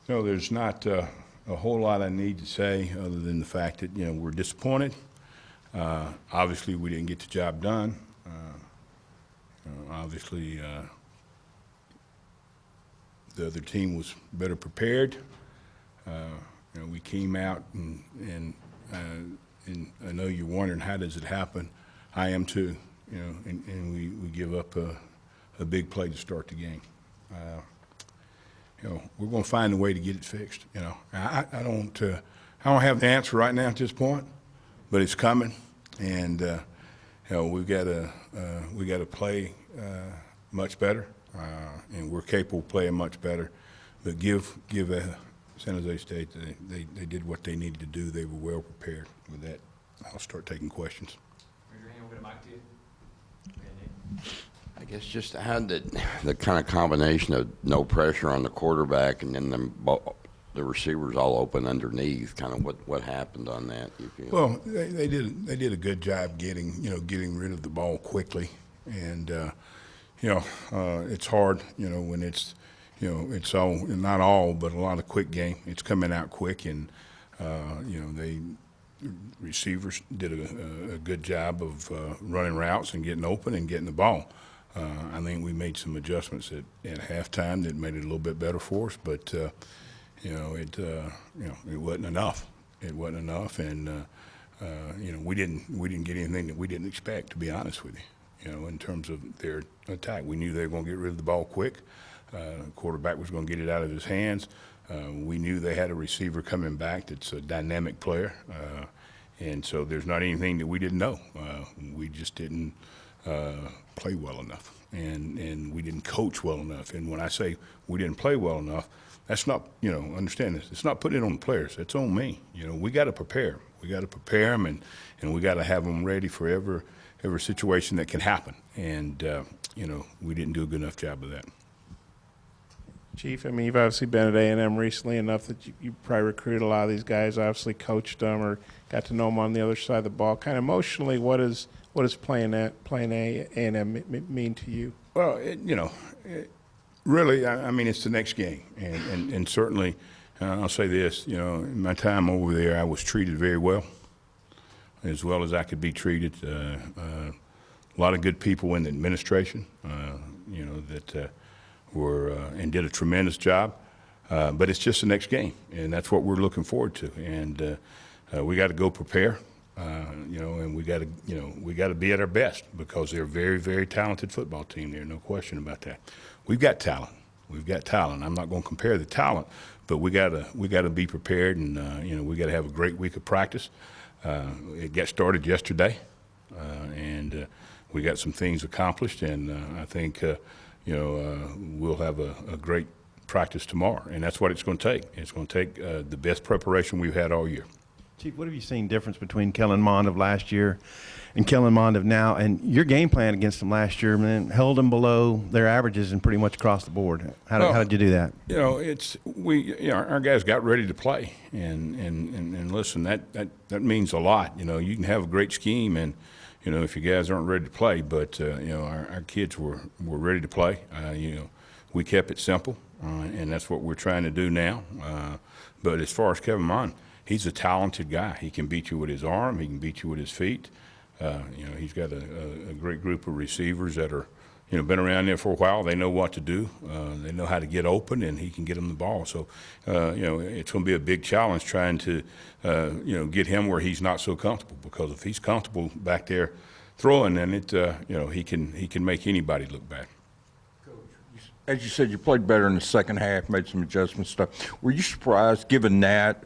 No, there's not a whole lot I need to say other than the fact that, we're disappointed. Obviously, we didn't get the job done. Obviously, the other team was better prepared. We came out and I know you're wondering how does it happen. I am too, and we give up a big play to start the game. We're going to find a way to get it fixed. I don't have the answer right now at this point, but it's coming, and we've got to play much better, and we're capable of playing much better. But give San Jose State they did what they needed to do. They were well prepared. With that, I'll start taking questions. Raise your hand. We'll get a mic to you. I guess just had the kind of combination of no pressure on the quarterback and then the receivers all open underneath. Kind of what happened on that? You feel? Well, they did a good job getting rid of the ball quickly, and it's hard when it's it's all, not all, but a lot of quick game. It's coming out quick, and receivers did a good job of running routes and getting open and getting the ball. I think we made some adjustments at halftime that made it a little bit better for us, but it wasn't enough. It wasn't enough, and we didn't get anything that we didn't expect, to be honest with you. In terms of their attack, we knew they were going to get rid of the ball quick. Quarterback was going to get it out of his hands. We knew they had a receiver coming back that's a dynamic player, and so there's not anything that we didn't know. We just didn't play well enough, and we didn't coach well enough. And when I say we didn't play well enough, that's not, understand this. It's not putting it on the players. It's on me. We got to prepare. We got to prepare them, and we got to have them ready for every situation that can happen. And we didn't do a good enough job of that. Chief, I mean, you've obviously been at A&M recently enough that you probably recruited a lot of these guys, obviously coached them or got to know them on the other side of the ball. Kind of emotionally, what does playing A&M mean to you? Well, really, I mean, it's the next game. And certainly, I'll say this, in my time over there, I was treated very well as I could be treated. A lot of good people in the administration, that were and did a tremendous job, but it's just the next game, and that's what we're looking forward to. And we got to go prepare, and we got to be at our best because they're a very, very talented football team. There's no question about that. We've got talent. I'm not going to compare the talent, but we got to be prepared, and we got to have a great week of practice. It got started yesterday, and we got some things accomplished, and I think. We'll have a great practice tomorrow, and that's what it's going to take. It's going to take the best preparation we've had all year. Chief, what have you seen difference between Kellen Mond of last year and Kellen Mond of now? And your game plan against them last year, man, held them below their averages and pretty much across the board. How did you do that? Our guys got ready to play, and listen, that means a lot. You can have a great scheme and. If you guys aren't ready to play, but our kids were ready to play. We kept it simple, and that's what we're trying to do now. But as far as Kevin Mond, he's a talented guy. He can beat you with his arm. He can beat you with his feet. He's got a great group of receivers that are, been around there for a while. They know what to do. They know how to get open, and he can get them the ball. So, it's going to be a big challenge trying to, get him where he's not so comfortable. Because if he's comfortable back there throwing, then he can make anybody look bad. Coach, as you said, you played better in the second half, made some adjustments stuff. Were you surprised, given that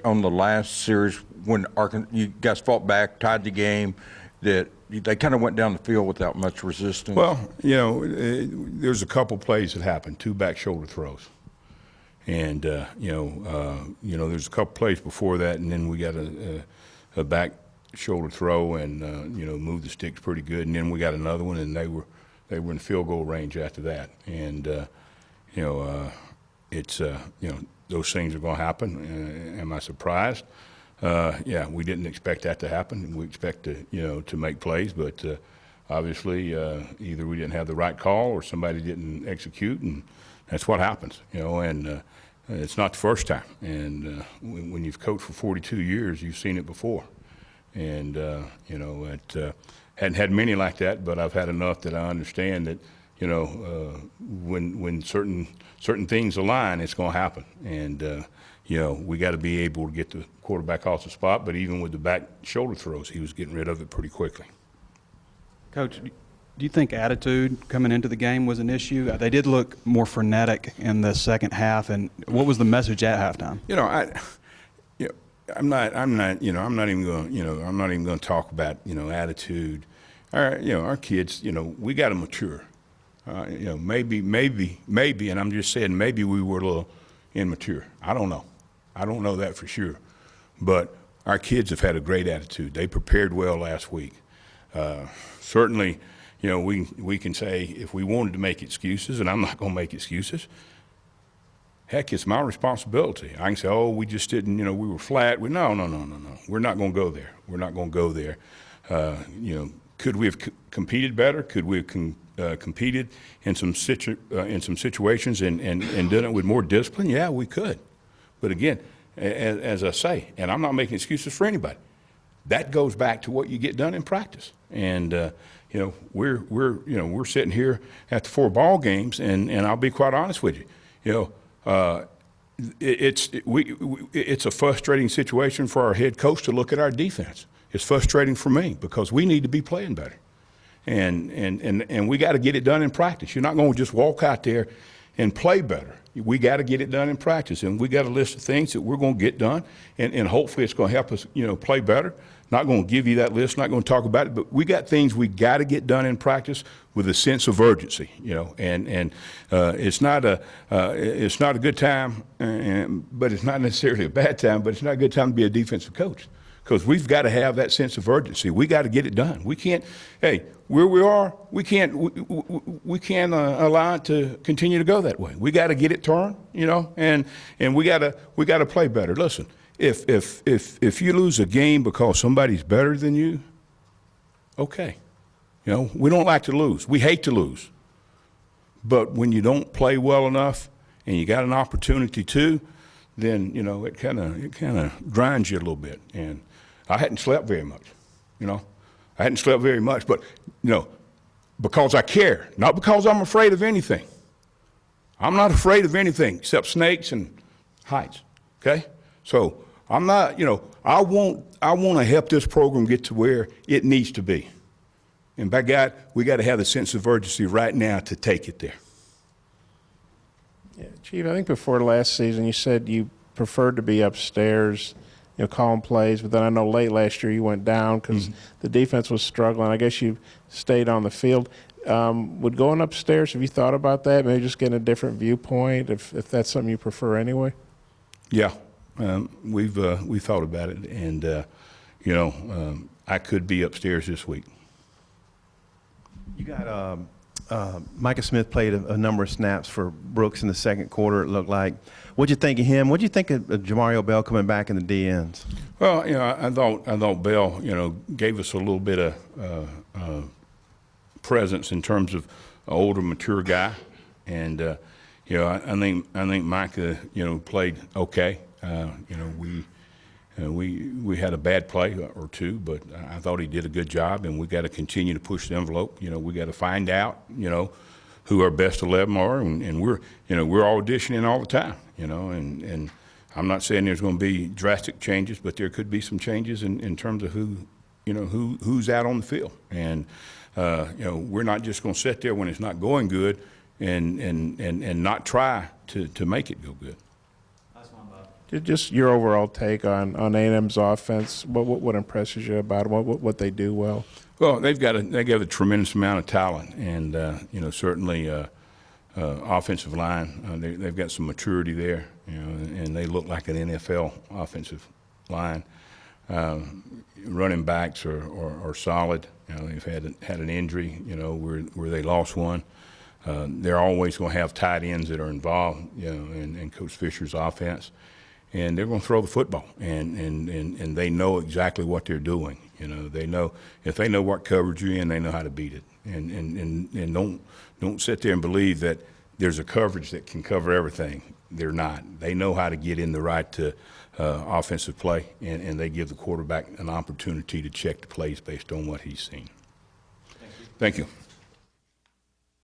on the last series when you guys fought back, tied the game, that they kind of went down the field without much resistance? Well, there's a couple plays that happened, 2 back shoulder throws. And, there's a couple plays before that, and then we got a back shoulder throw and, moved the sticks pretty good. And then we got another one, and they were in field goal range after that. And, those things are going to happen. Am I surprised? We didn't expect that to happen. We expect to make plays, but obviously either we didn't have the right call or somebody didn't execute, and that's what happens. And It's not the first time. And when you've coached for 42 years, you've seen it before. And, hadn't had many like that, but I've had enough that I understand that, when certain things align, it's going to happen. And, we got to be able to get the quarterback off the spot, but even with the back shoulder throws, he was getting rid of it pretty quickly. Coach, do you think attitude coming into the game was an issue? They did look more frenetic in the second half, and what was the message at halftime? I'm not even going to talk about, attitude. Our kids, we got to mature. Maybe, and I'm just saying maybe we were a little immature. I don't know. I don't know that for sure. But our kids have had a great attitude. They prepared well last week. Certainly, we can say if we wanted to make excuses, and I'm not going to make excuses, heck, it's my responsibility. I can say, oh, we just didn't, we were flat. No. We're not going to go there. We're not going to go there. Could we have competed better? Could we have competed in some situations and done it with more discipline? Yeah, we could. But again, as I say, and I'm not making excuses for anybody, that goes back to what you get done in practice. And we're sitting here after 4 ball games, and I'll be quite honest with you, it's a frustrating situation for our head coach to look at our defense. It's frustrating for me because we need to be playing better, and we got to get it done in practice. You're not going to just walk out there and play better. We got to get it done in practice, and we got a list of things that we're going to get done, and hopefully it's going to help us, play better. Not going to give you that list, not going to talk about it, but we got things we got to get done in practice with a sense of urgency, and it's not a good time, but it's not necessarily a bad time, but it's not a good time to be a defensive coach because we've got to have that sense of urgency. We got to get it done. We can't, where we are, we can't allow it to continue to go that way. We got to get it turned, and we got to play better. Listen. If you lose a game because somebody's better than you, okay. We don't like to lose. We hate to lose. But when you don't play well enough and you got an opportunity to, then, it kind of grinds you a little bit. And I hadn't slept very much, I hadn't slept very much, but, because I care, not because I'm afraid of anything. I'm not afraid of anything except snakes and heights, okay? So I'm not, I want to help this program get to where it needs to be. And by God, we got to have the sense of urgency right now to take it there. Yeah, Chief, I think before last season you said you preferred to be upstairs, calling plays, but then I know late last year you went down because the defense was struggling. I guess you stayed on the field. Would going upstairs, have you thought about that? Maybe just getting a different viewpoint if that's something you prefer anyway? Yeah. We've thought about it, and I could be upstairs this week. You got Micah Smith played a number of snaps for Brooks in the second quarter. It looked like. What'd you think of him? What'd you think of Jamario Bell coming back in the DNs? Well, I thought Bell, gave us a little bit of presence in terms of an older, mature guy, and I think Micah, played okay. We had a bad play or two, but I thought he did a good job, and we got to continue to push the envelope. We got to find out, who our best 11 are, and we're auditioning all the time, and I'm not saying there's going to be drastic changes, but there could be some changes in terms of who's out on the field, and we're not just going to sit there when it's not going good and not try to make it go good. Just your overall take on A&M's offense. What impresses you about them? What they do well? Well, they got a tremendous amount of talent, and certainly offensive line. They've got some maturity there, and they look like an NFL offensive line. Running backs are solid. They've had an injury, where they lost one. They're always going to have tight ends that are involved, in Coach Fisher's offense. And they're going to throw the football, and they know exactly what they're doing. They know if they know what coverage you're in, they know how to beat it. And don't sit there and believe that there's a coverage that can cover everything. they're not. They know how to get in the right offensive play, and they give the quarterback an opportunity to check the plays based on what he's seen. Thank you.